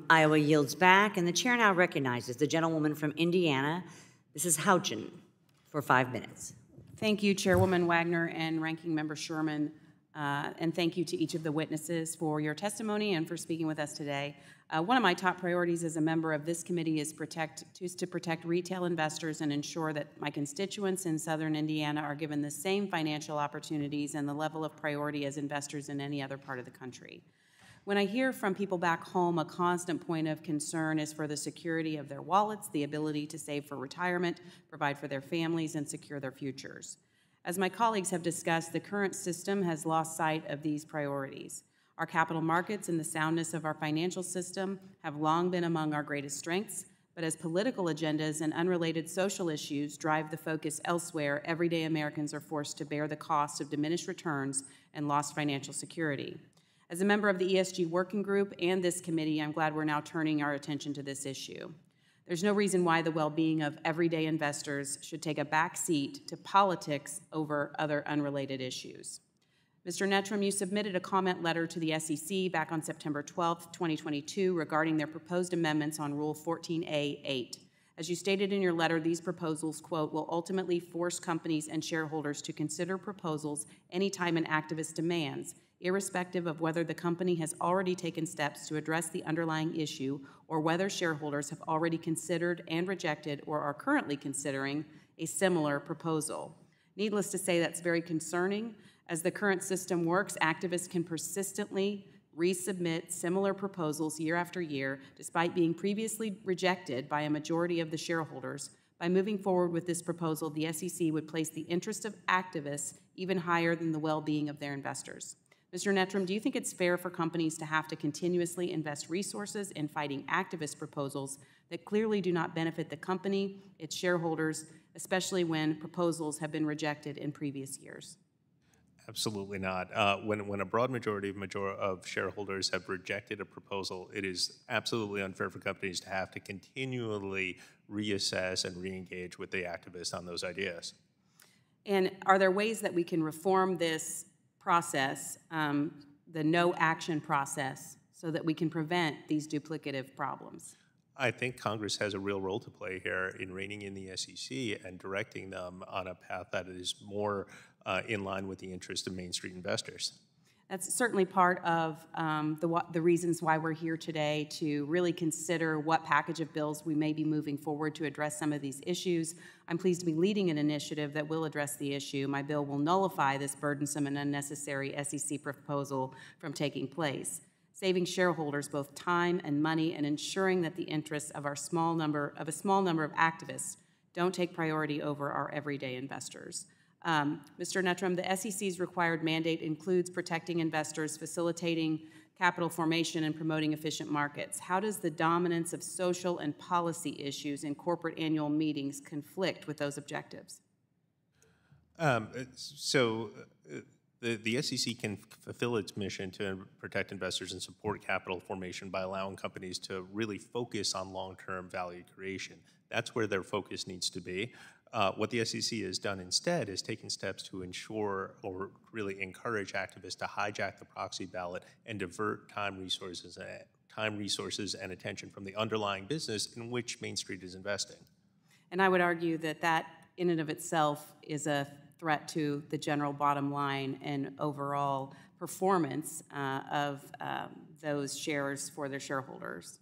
Iowa yields back, and the chair now recognizes the gentlewoman from Indiana, Mrs. Houchin, for 5 minutes. Thank you, Chairwoman Wagner and Ranking Member Sherman, and thank you to each of the witnesses for your testimony and for speaking with us today. One of my top priorities as a member of this committee is to protect retail investors and ensure that my constituents in Southern Indiana are given the same financial opportunities and the level of priority as investors in any other part of the country. When I hear from people back home, a constant point of concern is for the security of their wallets, the ability to save for retirement, provide for their families, and secure their futures. As my colleagues have discussed, the current system has lost sight of these priorities. Our capital markets and the soundness of our financial system have long been among our greatest strengths, but as political agendas and unrelated social issues drive the focus elsewhere, everyday Americans are forced to bear the cost of diminished returns and lost financial security. As a member of the ESG Working Group and this committee, I'm glad we're now turning our attention to this issue. There's no reason why the well-being of everyday investors should take a back seat to politics over other unrelated issues. Mr. Nettram, you submitted a comment letter to the SEC back on September 12, 2022, regarding their proposed amendments on Rule 14a-8. As you stated in your letter, these proposals, quote, will ultimately force companies and shareholders to consider proposals anytime an activist demands, irrespective of whether the company has already taken steps to address the underlying issue or whether shareholders have already considered and rejected or are currently considering a similar proposal. Needless to say, that's very concerning. As the current system works, activists can persistently resubmit similar proposals year after year, despite being previously rejected by a majority of the shareholders. By moving forward with this proposal, the SEC would place the interest of activists even higher than the well-being of their investors. Mr. Nettram, do you think it's fair for companies to have to continuously invest resources in fighting activist proposals that clearly do not benefit the company, its shareholders, especially when proposals have been rejected in previous years? Absolutely not. When a broad majority of shareholders have rejected a proposal, it is absolutely unfair for companies to have to continually reassess and re-engage with the activists on those ideas. And are there ways that we can reform this process, the no-action process, so that we can prevent these duplicative problems? I think Congress has a real role to play here in reining in the SEC and directing them on a path that is more in line with the interest of Main Street investors. That's certainly part of the reasons why we're here today, to really consider what package of bills we may be moving forward to address some of these issues. I'm pleased to be leading an initiative that will address the issue. My bill will nullify this burdensome and unnecessary SEC proposal from taking place, saving shareholders both time and money and ensuring that the interests of a small number of activists don't take priority over our everyday investors. Mr. Nettram, the SEC's required mandate includes protecting investors, facilitating capital formation, and promoting efficient markets. How does the dominance of social and policy issues in corporate annual meetings conflict with those objectives? The SEC can fulfill its mission to protect investors and support capital formation by allowing companies to really focus on long-term value creation. That's where their focus needs to be. What the SEC has done instead is taken steps to ensure or really encourage activists to hijack the proxy ballot and divert time, resources, and attention from the underlying business in which Main Street is investing. And I would argue that that in and of itself is a threat to the general bottom line and overall performance of those shares for their shareholders.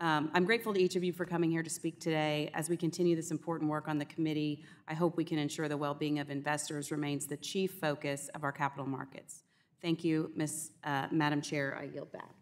I'm grateful to each of you for coming here to speak today. As we continue this important work on the committee, I hope we can ensure the well-being of investors remains the chief focus of our capital markets. Thank you, Madam Chair. I yield back.